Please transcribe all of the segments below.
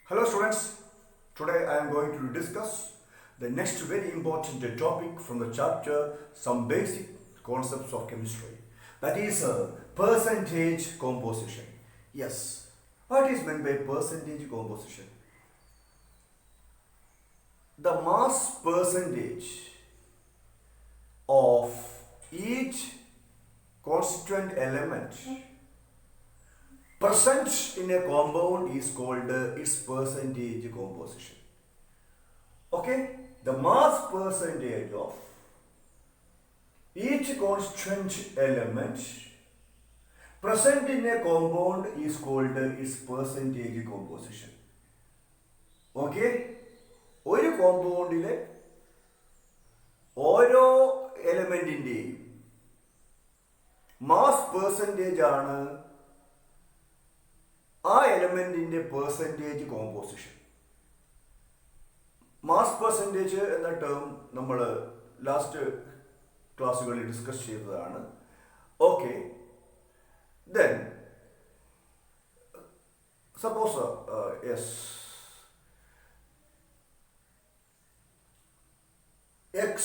Hello students, today I am going to discuss the next very important topic from the chapter Some Basic Concepts of Chemistry, that is percentage composition. Yes, what is meant by percentage composition? The mass percentage of each constituent element present in a compound is called its percentage composition. Okay, the mass percentage of each constituent element present in a compound is called its percentage composition. Okay, ഒരു കോമ്പൗണ്ടിലെ ഓരോ എലമെന്റിന്റെയും mass percentage ആണ് ആ എലമെന്റിന്റെ percentage composition. Mass percentage എന്ന term നമ്മൾ last ക്ലാസ്സുകളിൽ discuss ചെയ്തതാണ്. Okay, then suppose yes X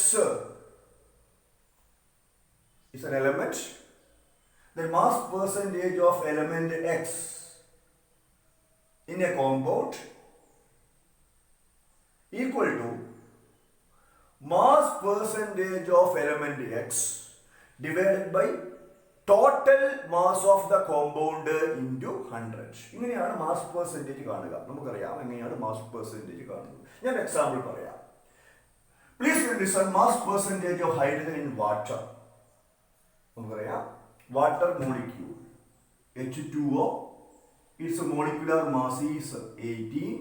is an element. The mass percentage of element X in a compound equal to mass percentage of element X divided by total mass of the compound into 100. ഇങ്ങനെയാണ് mass percentage കാണുക. നമുക്കറിയാം എങ്ങനെയാണ് mass percentage കാണുന്നത്. ഞാൻ example പറയാം. Please listen, mass percentage of hydrogen in water. നമുക്കറിയാം water molecule H2O, its molecular mass is 18,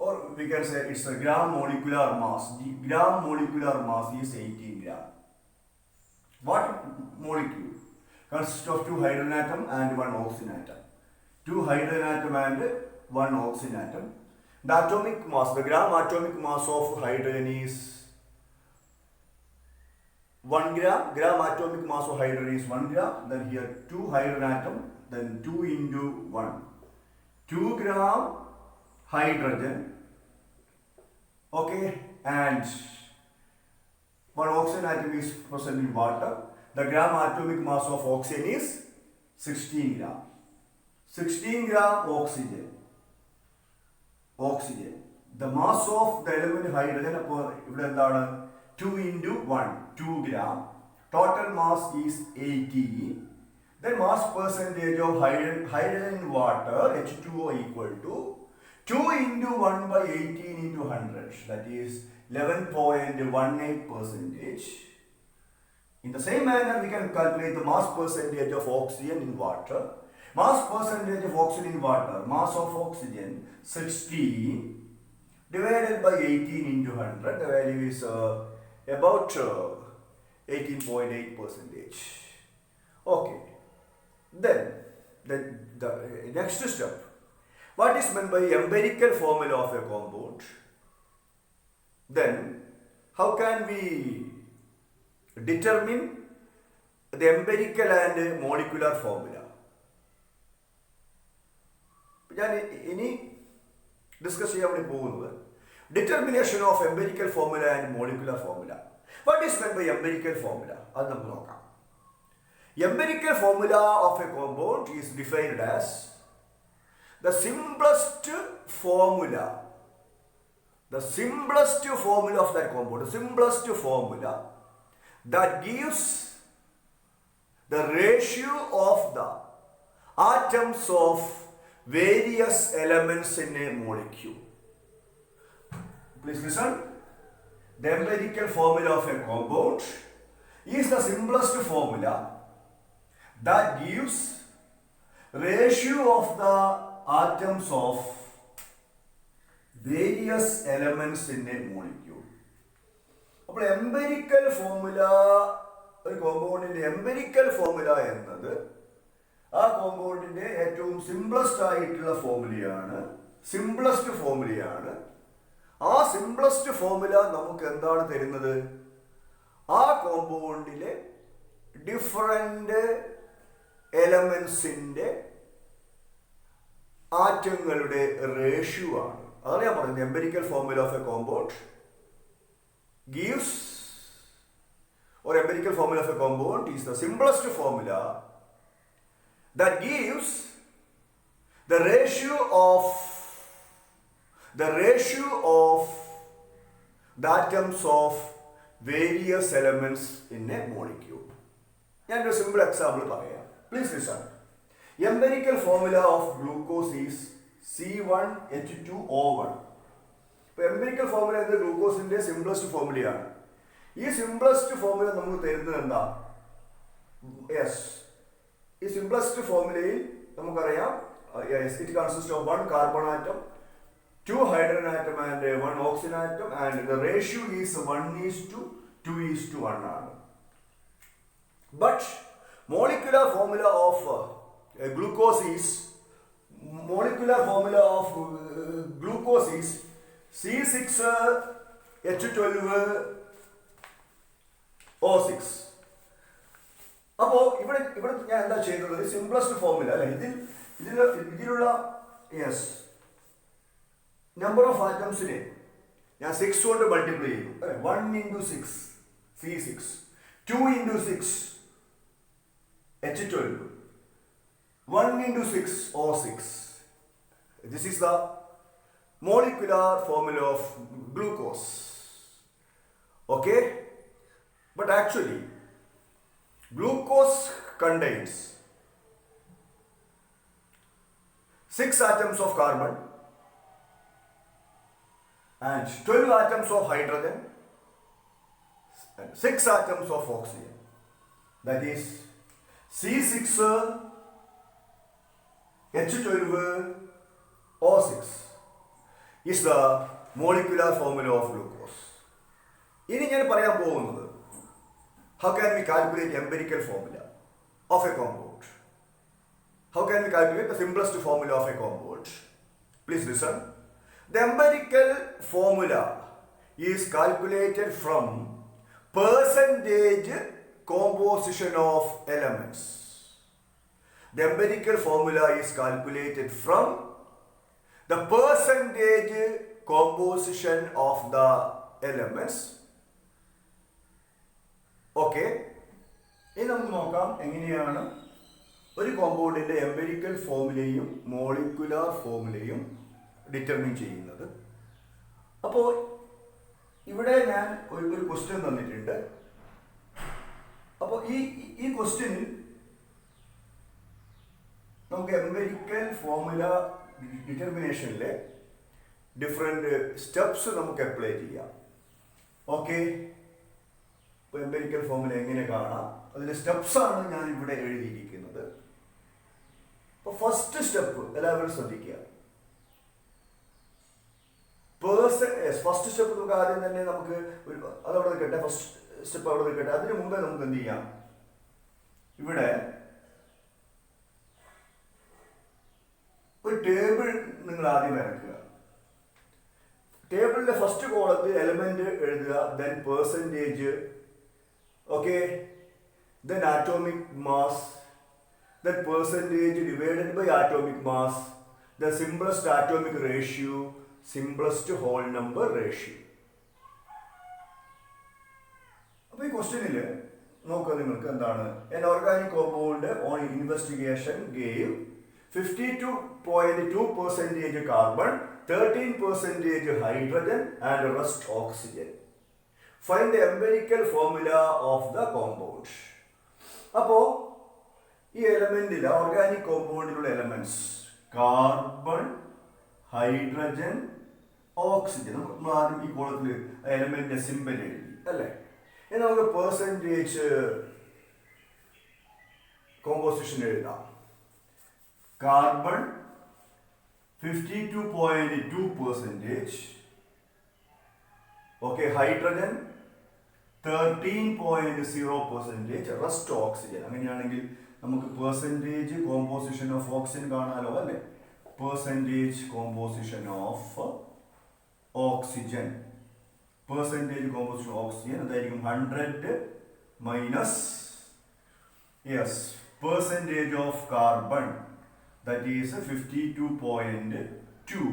or we can say its gram molecular mass. Gram molecular mass is 18 gram. What molecule consists of 2 hydrogen atom and 1 oxygen atom. 2 hydrogen atom and 1 oxygen atom. The atomic mass, the gram atomic mass of hydrogen is 1 gram. Gram atomic mass of hydrogen is 1 gram. Then here 2 hydrogen atom, then 2 into 1. 2 gram hydrogen, okay, and 1 oxygen atom is present in water. The gram atomic mass of oxygen is 16 gram. 16 gram oxygen. The mass of the element hydrogen അപ്പോൾ ഇവിടെ എന്താണ് 2 into 1, 2 gram. Total mass is 18. Then mass percentage of hydrogen in water H2O equal to 2 into 1 by 18 into 100. That is 11.18 percentage. In the same manner, we can calculate the mass percentage of oxygen in water. Mass percentage of oxygen in water, mass of oxygen 16 divided by 18 into 100, the value is about 18.8 percentage. Okay, then the next step, what is meant by empirical formula of a compound? Then how can we determine the empirical and molecular formula? ഞാൻ ഇനി discuss ചെയ്യാൻ വേണ്ടി പോകുന്നത് determination of empirical formula and molecular formula. What is meant by empirical formula? അത് നമുക്ക് നോക്കാം. Empirical formula of a compound is defined as the simplest formula of that compound, the simplest formula that gives the ratio of the atoms of various elements in a molecule. Please listen. The empirical formula of a compound is the simplest formula that gives ratio of the atoms of various elements in a molecule. അപ്പോൾ empirical formula, ഒരു കോമ്പൗണ്ടിന്റെ empirical formula എന്നത് ആ കോമ്പൗണ്ടിന്റെ ഏറ്റവും simplest ആയിട്ടുള്ള ഫോർമുലയാണ്. ആ simplest formula നമുക്ക് എന്താണ് തരുന്നത്? ആ കോമ്പൗണ്ടിലെ ഡിഫറെന്റ് എലമെന്റ്സിന്റെ ആറ്റങ്ങളുടെ റേഷ്യോ ആണ്. അതാണ് ഞാൻ പറഞ്ഞത്. Empirical formula of a compound gives, or empirical formula of a compound is the simplest formula that gives the ratio of the atoms of various elements in a molecule. ഞാനൊരു simple example പറയാം. Please listen. Empirical formula of glucose is C1H2O1. ഇപ്പോൾ empirical formula എന്നത് ഗ്ലൂക്കോസിന്റെ simplest ഫോർമുലയാണ്. ഈ simplest formula നമുക്ക് തരുന്നത് എന്താ? Yes, ഈ simplest ഫോർമുലയിൽ നമുക്കറിയാം it consist of 1 carbon atom, 2 hydrogen atom and 1 oxygen atom, and the ratio is 1:2:1 ആണ്. But molecular formula of glucose is C6H12O6. അപ്പോൾ ഇവിടെ ഞാൻ എന്താ ചെയ്യുന്നത്? സിംപ്ലസ്റ്റ് ഫോർമുല അല്ലെ, ഇതിലുള്ള യെസ് നമ്പർ ഓഫ് ആറ്റംസിനെ ഞാൻ 6 കൊണ്ട് മൾട്ടിപ്ലൈ ചെയ്തു. 1 × 6 C6, 2 × 6 H12, 1 × 6 O6. This is the molecular formula of glucose. Okay? But actually, glucose contains 6 atoms of carbon and 12 atoms of hydrogen and 6 atoms of oxygen. That is C6H12O6 is the molecular formula of glucose. ഇനി ഞാൻ പറയാൻ പോകുന്നത് how can we calculate empirical formula of a compound? How can we calculate the simplest formula of a compound? Please listen. The empirical formula is calculated from percentage composition of elements. The empirical formula is calculated from the percentage composition of the elements. Okay, ഇനി നമുക്ക് നോക്കാം എങ്ങനെയാണ് ഒരു കോമ്പൗണ്ടിന്റെ empirical ഫോർമുലയും molecular ഫോർമുലയും determine ചെയ്യുന്നത്. അപ്പോൾ ഇവിടെ ഞാൻ ഒരു ക്വസ്റ്റ്യൻ തന്നിട്ടുണ്ട്. അപ്പോൾ ഈ ക്വസ്റ്റ്യനിൽ നമുക്ക് എംപിരിക്കൽ ഫോർമുല ഡിറ്റർമിനേഷനിലെ ഡിഫറെൻറ്റ് സ്റ്റെപ്സ് നമുക്ക് അപ്ലൈ ചെയ്യാം. ഓക്കെ, ഇപ്പോൾ എംപിരിക്കൽ ഫോർമുല എങ്ങനെ കാണാം, അതിൻ്റെ സ്റ്റെപ്സാണ് ഞാൻ ഇവിടെ എഴുതിയിരിക്കുന്നത്. അപ്പോൾ ഫസ്റ്റ് സ്റ്റെപ്പ് എല്ലാവരും ശ്രദ്ധിക്കുക. ഫസ്റ്റ് സ്റ്റെപ്പ് നമുക്ക് ആദ്യം തന്നെ നമുക്ക് അതവിടെ നിൽക്കട്ടെ, ഫസ്റ്റ് സ്റ്റെപ്പ് അവിടെ നിൽക്കട്ടെ. അതിന് മുമ്പേ നമുക്ക് എന്ത് ചെയ്യാം, ഇവിടെ ഒരു ടേബിൾ നിങ്ങൾ ആദ്യം വരയ്ക്കുക. ടേബിളിന്റെ ഫസ്റ്റ് കോളത്തിൽ എലമെന്റ് എഴുതുക, then percentage, okay, then atomic mass, then percentage divided by atomic mass, the simplest atomic ratio, simplest whole number ratio. അപ്പോൾ ഈ ക്വസ്റ്റ്യനിൽ നോക്കുക നിങ്ങൾക്ക് എന്താണ്, an organic compound on investigation gave 52.2% carbon, 13% hydrogen and rest oxygen. Find the empirical formula of the compound. അപ്പോൾ ഈ എലമെന്റിൽ organic കോമ്പൗണ്ടിലുള്ള എലമെന്റ്സ് കാർബൺ, ഹൈഡ്രജൻ, ഓക്സിജൻ. നമ്മൾ ആദ്യം ഈ കോളത്തിൽ എലമെന്റിന്റെ സിമ്പൽ എഴുതി അല്ലേ. ഇനി നമുക്ക് പെർസെൻറ്റേജ് കോമ്പോസിഷൻ എഴുതാം. Carbon 52.2%, okay, hydrogen 13.0%, rest oxygen. അങ്ങനെയാണെങ്കിൽ നമുക്ക് പെർസെൻറ്റേജ് കോമ്പോസിഷൻ ഓഫ് ഓക്സിജൻ കാണാലോ അല്ലേ. Percentage composition of oxygen, percentage composition oxygen എന്തായിരിക്കും, 100 minus yes percentage of carbon that is 52.2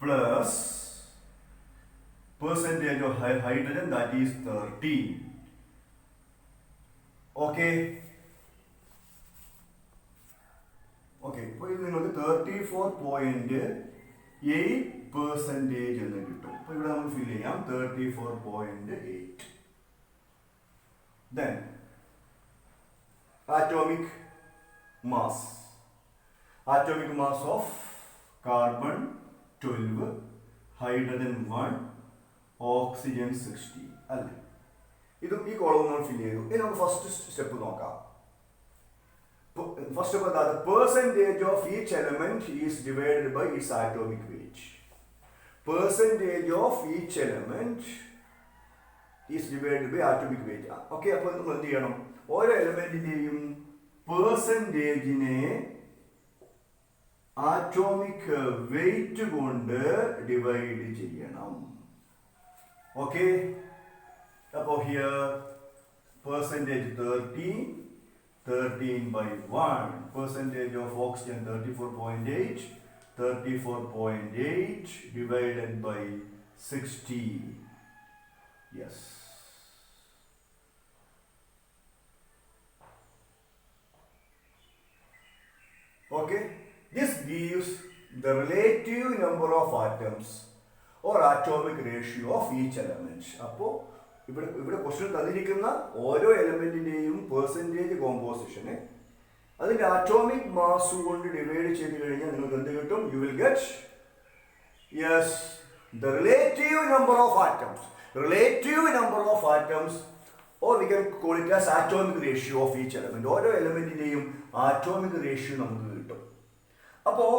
plus percentage of hydrogen, that is 13. Okay. Okay, അപ്പോൾ ഇത് നിങ്ങൾക്ക് 34.8% എന്ന് കിട്ടും. അപ്പോൾ ഇവിടെ നമ്മൾ ഫിൽ ചെയ്യാം 34.8. Then atomic mass. Atomic mass of carbon 12, hydrogen 1, oxygen 16. അല്ലേ? ഇതും ഈ കോളം നമ്മൾ ഫിൽ ചെയ്തു. ഇനി നമുക്ക് ഫസ്റ്റ് സ്റ്റെപ്പ് നോക്കാം. First of all, the percentage of each element is divided by its atomic weight. Percentage of each element is divided by atomic weight. Okay, അപ്പോൾ നമ്മൾ എന്ത് ചെയ്യണം? ഓരോ എലമെന്റിന്റെയും പെർസെൻറ്റേജിനെ ആറ്റോമിക് വെയിറ്റ് കൊണ്ട് ഡിവൈഡ് ചെയ്യണം. ഓക്കെ, അപ്പോൾ here percentage 13 by 1, percentage of oxygen 34.8, 34.8 divided by 60. Yes. Okay, this gives the relative number of atoms or atomic ratio of each element. അപ്പോൾ ഇവിടെ ക്വസ്റ്റ്യൻ തന്നിരിക്കുന്ന ഓരോ എലമെന്റിന്റെയും പെർസെൻറ്റേജ് കോമ്പോസിഷനെ അതിന്റെ ആറ്റോമിക് മാസ് കൊണ്ട് divide ചെയ്ത് കഴിഞ്ഞാൽ നിങ്ങൾക്ക് എന്ത് കിട്ടും? You will get yes the relative number of atoms or we can call it as atomic ratio of each element. ഓരോ എലമെന്റിന്റെയും ആറ്റോമിക് റേഷ്യോ നമുക്ക് കിട്ടും. അപ്പോൾ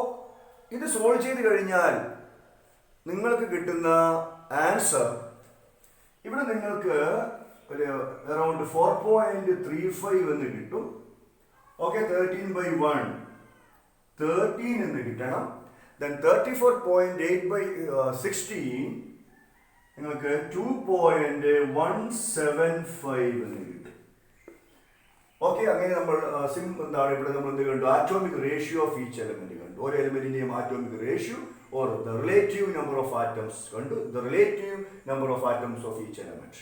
ഇത് സോൾവ് ചെയ്ത് കഴിഞ്ഞാൽ നിങ്ങൾക്ക് കിട്ടുന്ന ആൻസർ ഇവിടെ നിങ്ങൾക്ക് ഒരു അറൗണ്ട് 4.35 എന്ന് കിട്ടും. ഓക്കെ, 13 by 1 13 എന്ന് കിട്ടണം. ദെൻ 34.8 by 16 നിങ്ങൾക്ക് 2.175 എന്ന് കിട്ടും. ഓക്കെ, അങ്ങനെ നമ്മൾ എന്താണ് ഇവിടെ നമ്മൾ എന്ത് കണ്ടു? Atomic ratio of each element കണ്ടു. ഓരോ എലമെന്റിന്റെയും atomic ratio or the relative number of atoms, the relative number of atoms of each element.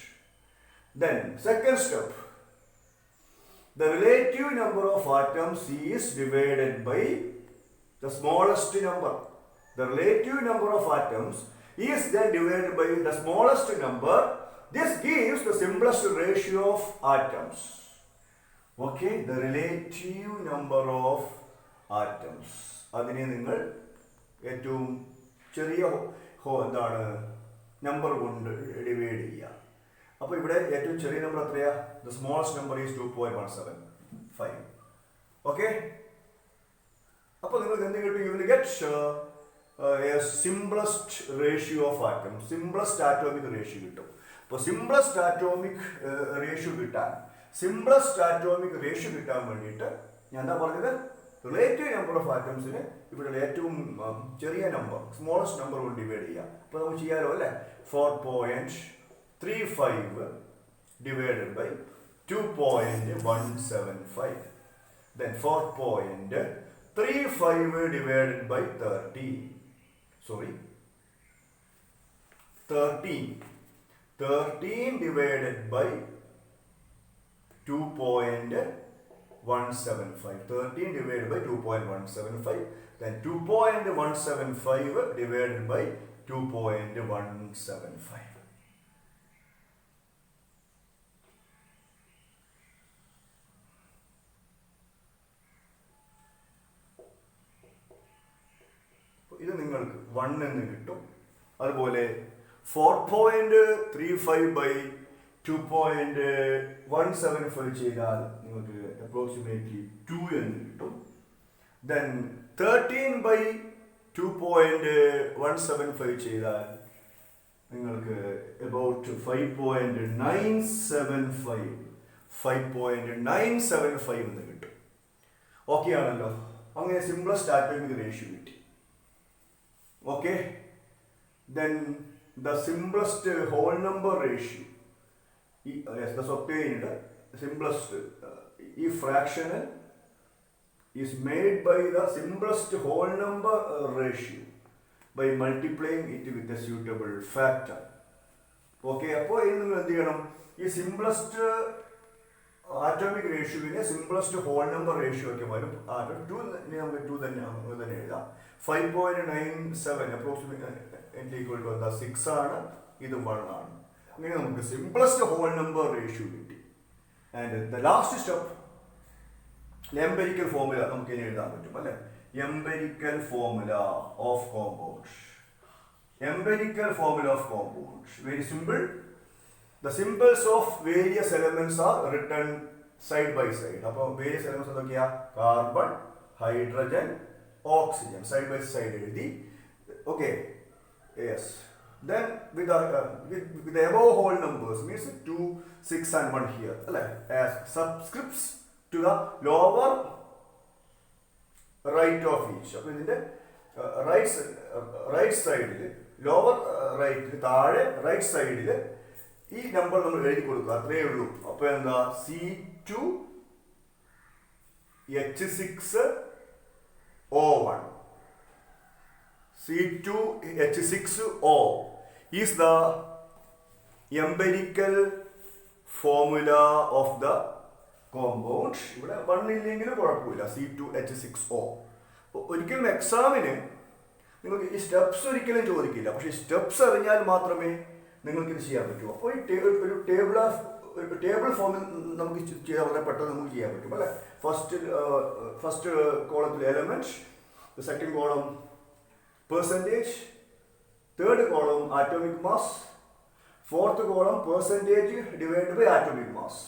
Then second step, the relative number of atoms is divided by the smallest number. The relative number of atoms is then divided by the smallest number. This gives the simplest ratio of atoms. Okay, the relative number of atoms. അതിനെ നിങ്ങൾ ഏറ്റവും ചെറിയ എന്താണ് number കൊണ്ട് divide ചെയ്യുക. അപ്പോൾ ഇവിടെ ഏറ്റവും ചെറിയ നമ്പർ എത്രയാ? The smallest number is 2.175. Okay, അപ്പോൾ നിങ്ങൾക്ക് എന്ത് കിട്ടും? You will get A simplest ratio of atom, simplest atomic ratio കിട്ടും. അപ്പോൾ സിംപ്ലസ്റ്റ് ആറ്റോമിക് റേഷ്യോ കിട്ടാൻ വേണ്ടിയിട്ട് ഞാൻ എന്താ പറഞ്ഞത്? റിലേറ്റീവ് നമ്പർ ഓഫ് ആറ്റംസിന് ഇവിടെ ഏറ്റവും ചെറിയ നമ്പർ, സ്മോളസ്റ്റ് നമ്പർ കൊണ്ട് ഡിവൈഡ് ചെയ്യാം. അപ്പോൾ നമുക്ക് ചെയ്യാമല്ലോ അല്ലേ? 4.35 divided by 2.175. Then 4.35 divided by 13 divided by 2.175. 13 divided by 2.175. Then 2.175 divided by 2.175. ഇത് നിങ്ങൾക്ക് 1 എന്ന് കിട്ടും. അതുപോലെ 4.35 by 2.175 ചെയ്താൽ നിങ്ങൾക്ക് അപ്രോക്സിമേറ്റ്ലി 2 എന്ന് കിട്ടും. ദെൻ 13 by 2.175 ചെയ്താൽ നിങ്ങൾക്ക് അബൌട്ട് 5.975 എന്ന് കിട്ടും. ഓക്കെ ആണല്ലോ? അങ്ങനെ സിംപ്ലസ്റ്റ് ആറ്റോമിക് റേഷ്യോ കിട്ടി. Okay, then the simplest whole number ratio thus obtained simplest ഈ ഫ്രാക്ഷന് is made by the simplest whole number ratio by multiplying it with a suitable factor. Okay, അപ്പോൾ ഇത് നിങ്ങൾ എന്ത് ചെയ്യണം? ഈ സിംപ്ലസ്റ്റ് ആറ്റോമിക് റേഷ്യോവിനെ സിംപ്ലസ്റ്റ് ഹോൾ നമ്പർ റേഷ്യോ ഒക്കെ വരും. ടു നമുക്ക് ടു തന്നെ എഴുതാം. 5.97 അപ്രോക്സിമേറ്റ്ലി ഈക്വൽ ടു എന്താ 6 ആണ്, ഇത് 1 ആണ്. അങ്ങനെ നമുക്ക് സിംപ്ലസ്റ്റ് ഹോൾ നമ്പർ റേഷ്യോ കിട്ടി. And the last step empirical formula നമുക്ക് ഇനി എഴുതാൻ പറ്റും അല്ലെ? Empirical formula of compounds. Empirical formula of compounds. Very simple. The symbols of various elements are written side by side. അപ്പോൾ various elements എന്തൊക്കെയാ? Carbon, hydrogen, oxygen side by side എഴുതി. Okay. Yes. Then with the above whole numbers means 2, 6 and 1 here. അല്ലേ? As subscripts to the lower right of each. അപ്പോൾ ഇതിന്റെ right സൈഡിൽ lower റൈറ്റിൽ താഴെ right സൈഡിൽ ഈ നമ്പർ നമ്മൾ എഴുതി കൊടുക്കുക, അത്രയേ ഉള്ളൂ. അപ്പോൾ എന്താ? C2H6O1. C2H6O is the empirical formula of the compound. ഇവിടെ 1 ഇല്ലെങ്കിലും കുഴപ്പമില്ല. C2H6O. ഒരിക്കലും എക്സാമിന് നിങ്ങൾക്ക് ഈ സ്റ്റെപ്സ് ഒരിക്കലും ചോദിക്കില്ല, പക്ഷേ ഈ സ്റ്റെപ്സ് അറിഞ്ഞാൽ മാത്രമേ നിങ്ങൾക്കിത് ചെയ്യാൻ പറ്റൂ. അപ്പോൾ ഈ ഒരു ടേബിൾ ഫോമിൽ നമുക്ക് ചെയ്യാൻ വളരെ പെട്ടെന്ന് നമുക്ക് ചെയ്യാൻ പറ്റും അല്ലേ? ഫസ്റ്റ് കോളത്തിൽ element, second column percentage, third column atomic mass, fourth column percentage divide by atomic mass.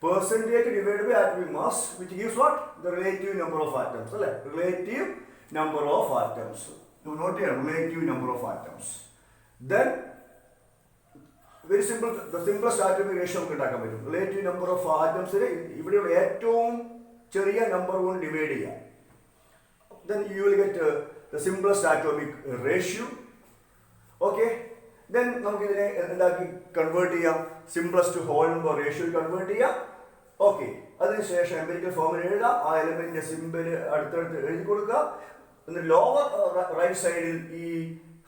Percentage divided by atomic mass, which gives what? The relative number of atoms. Relative number of atoms. You note here, relative number of atoms. Then, very simple, the simplest atomic ratio we can take. Relative number of atoms, ഇവിടെ ഏറ്റവും ചെറിയ number കൊണ്ട് divide ചെയ്യാം. Then you will get the simplest atomic ratio. Okay. Then നമുക്ക് ഇതിനെ എന്താക്കി convert ചെയ്യാം? Simplest whole number ratio convert ചെയ്യാം. ഓക്കെ, അതിനുശേഷം എംപെരിക്കൽ ഫോർമുല എഴുതാം. ആ എലമെന്റിന്റെ സിമ്പിൾ അടുത്തടുത്ത് എഴുതി കൊടുക്കുക. എന്നിട്ട് ലോവർ റൈറ്റ് സൈഡിൽ ഈ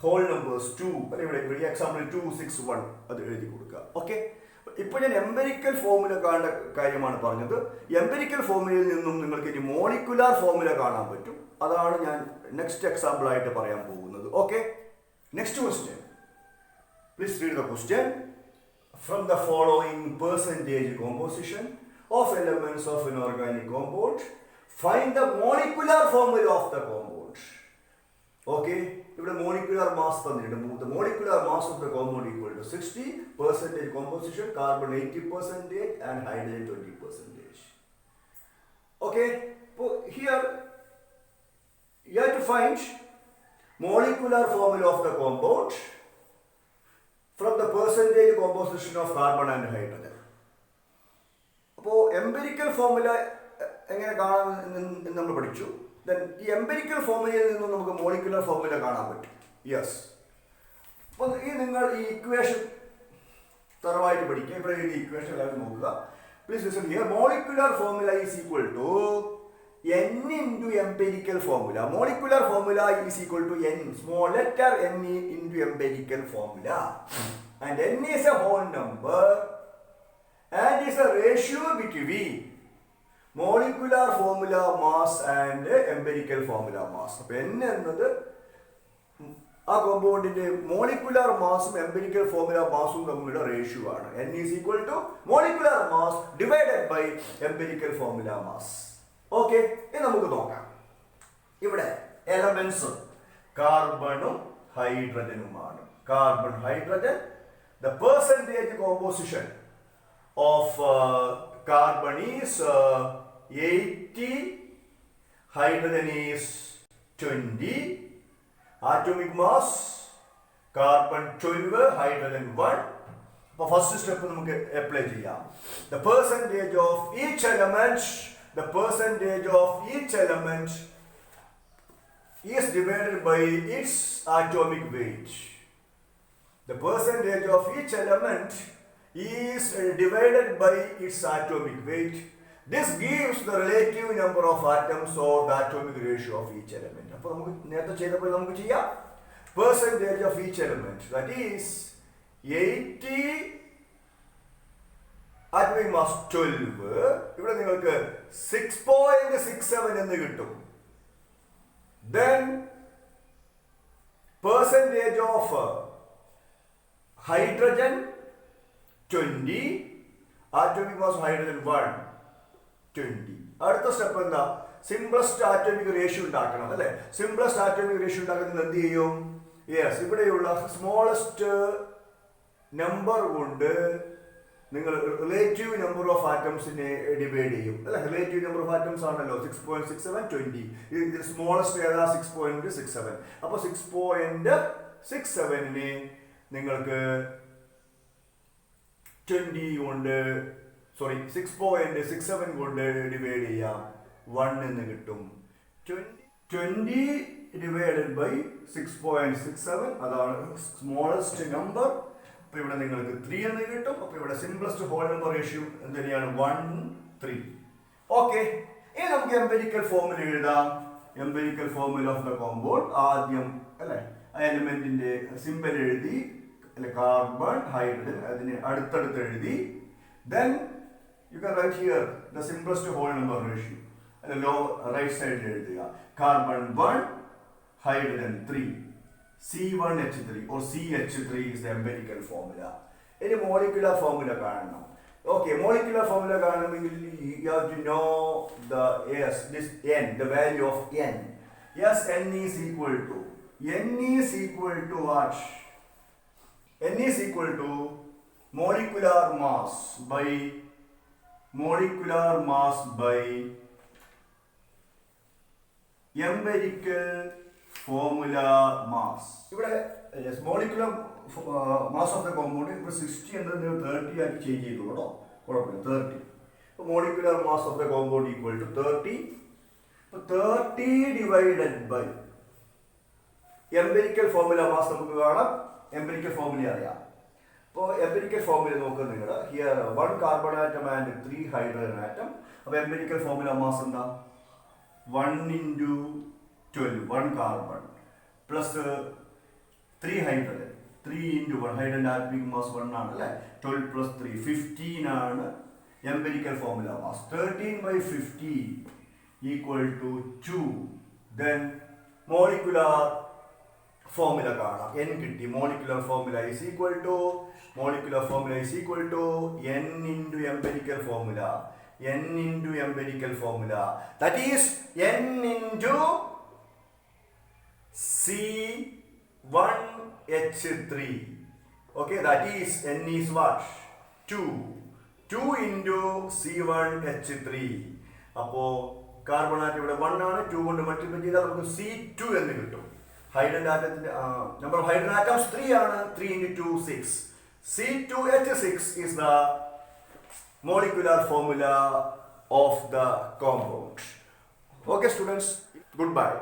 ഹോൾ നമ്പേഴ്സ് 2 ഇവിടെ എക്സാമ്പിൾ 2, 6, 1 അത് എഴുതി കൊടുക്കുക. ഓക്കെ, ഇപ്പോൾ ഞാൻ എംപെരിക്കൽ ഫോർമുല കാണേണ്ട കാര്യമാണ് പറഞ്ഞത്. എംപെരിക്കൽ ഫോർമുലയിൽ നിന്നും നിങ്ങൾക്ക് ഇനി മോളിക്കുലാർ ഫോർമുല കാണാൻ പറ്റും. അതാണ് ഞാൻ നെക്സ്റ്റ് എക്സാമ്പിൾ ആയിട്ട് പറയാൻ പോകുന്നത്. Okay, next question. Please read the question. From the following percentage composition of elements of an organic compound, find the molecular formula of the compound. Okay, ഇവിടെ molecular mass തന്നിട്ടുണ്ട്. The molecular mass of the compound equal to 60% composition, carbon 80% and hydrogen 20%. Okay, so here you have to find molecular formula of the compound from the percentage composition of carbon and hydrogen. അപ്പോൾ empirical formula എങ്ങനെ കാണാമെന്ന് നമ്മൾ പഠിച്ചു. Then ഈ empirical ഫോർമുലയിൽ നിന്നും നമുക്ക് molecular formula കാണാൻ പറ്റും. യെസ്, അപ്പോൾ ഈ നിങ്ങൾ ഈ ഇക്വേഷൻ തറവായിട്ട് പഠിക്കുക. ഇവിടെ ഈ ഇക്വേഷൻ എല്ലാവരും നോക്കുക. Please listen here. Molecular formula is equal to n into empirical formula. Molecular formula is equal to n, small letter n into empirical formula. And n is a whole number and is a ratio between molecular formula mass and empirical formula mass. അപ്പോൾ n എന്നത് ആ കോമ്പൗണ്ടിന്റെ molecular മാസും empirical formula മാസും തമ്മിലുള്ള ratio ആണ്. n is equal to molecular mass divided by empirical formula mass. Okay, ഇനി നമുക്ക് നോക്കാം. ഇവിടെ elements കാർബണും ഹൈഡ്രജനുമാണ്. Carbon, hydrogen. The percentage composition of carbon is 80, hydrogen is 20, atomic mass carbon 12, hydrogen 1. അപ്പോൾ first step നമുക്ക് അപ്ലൈ ചെയ്യാം. The percentage of each element is divided by its atomic weight. The percentage of each element is divided by its atomic weight. This gives the relative number of atoms or the atomic ratio of each element. അപ്പോൾ നമുക്ക് നേരത്തെ ചെയ്തപ്പോൾ നമുക്ക് ചെയ്യാം. Percentage of each element, that is 80 atomic mass 12. ഇവിടെ നിങ്ങൾക്ക് 6.67 എന്ന് കിട്ടും. Then percentage of hydrogen 20, atomic mass hydrogen 1 20. അടുത്ത സ്റ്റെപ്പ് എന്താ? സിംപ്ലസ്റ്റ് ആറ്റോമിക് റേഷ്യോ ഉണ്ടാക്കണം അല്ലെ? സിംപ്ലസ്റ്റ് ആറ്റോമിക് റേഷ്യോ ഉണ്ടാക്കാൻ നിങ്ങൾ എന്ത് ചെയ്യും? യെസ്, ഇവിടെയുള്ള സ്മോളസ്റ്റ് നമ്പർ കൊണ്ട് നിങ്ങൾ റിലേറ്റീവ് നമ്പർ ഓഫ് ആറ്റംസിനെ ഡിവൈഡ് ചെയ്യും അല്ലെ? റിലേറ്റീവ് നമ്പർ ഓഫ് ആറ്റംസ് ആണല്ലോ 6.67 20. ഇതിൽ സ്മോളസ്റ്റ് ഏതാ? 6.67. അപ്പോൾ 6.67നെ നിങ്ങൾക്ക് 20 കൊണ്ട് 6.67 കൊണ്ട് ഡിവൈഡ് ചെയ്യാം, 1 എന്ന് കിട്ടും. 20 ഡിവൈഡഡ് ബൈ 6.67, അതാണ് സ്മോളസ്റ്റ് നമ്പർ. അപ്പോൾ ഇവിടെ നിങ്ങൾക്ക് 3 എന്ന് കിട്ടും. അപ്പോൾ ഇവിടെ സിംപ്ലസ്റ്റ് ഹോൾ നമ്പർ റേഷ്യോ എന്ത് തന്നെയാണ്? 1 3. ഓക്കെ, ഇനി നമുക്ക് എംപിരിക്കൽ ഫോർമുല എഴുതാം. Empirical formula of the compound ആദ്യം അല്ലെ എലിമെന്റിന്റെ സിമ്പൽ എഴുതി അല്ലെ, കാർബൺ ഹൈഡ്രജൻ അതിന് അടുത്തടുത്ത് എഴുതി. Then you can write here the simplest whole number ratio. The low right side എഴുതുക. Carbon 1, hydrogen 3, C1H3 or CH3 is the empirical formula. ഇനി molecular formula കാണണം. Okay, molecular formula കാണണമെങ്കിൽ you have to know this n, the value of n. Yes, n is equal to what? N is equal to molecular mass by empirical formula mass. ഇവിടെ molecular mass of the compound ഇവിടെ 60 എന്നത് 30 ആക്കി change ചെയ്തു കേട്ടോ, കുഴപ്പമില്ല 30. അപ്പോൾ molecular mass of the compound equal to 30. അപ്പോൾ 30 divided by empirical formula mass നമുക്ക് കാണാം. empirical formula അറിയാം. അപ്പോൾ empirical formula നോക്കുക നിങ്ങൾ. Here 1 carbon atom and 3 hydrogen atom. അപ്പോൾ empirical formula mass എന്താ? 1 into 12, 1 carbon plus 3 hydrogen, 3 into 1 hydrogen atomic mass 1 ആണ് അല്ലേ? 12 plus 3 15 ആണ് empirical formula mass. 13 by 15 equal to 2. Then molecular formula കാണാം. n കിട്ടി. molecular formula is equal to n into empirical formula. That is n into C1H3. Okay, that is n is what? 2 into C1H3. അപ്പോൾ carbon atom ഇവിടെ 1 ആണ്, 2 കൊണ്ട് multiply ചെയ്താൽ നമുക്ക് C2 എന്ന് കിട്ടും. ഹൈഡ്രജൻ ആറ്റത്തിന്റെ number of hydrogen atoms 3 ആണ്. 3 into 2 6. C2H6 is the molecular formula of the compound. Okay students, goodbye.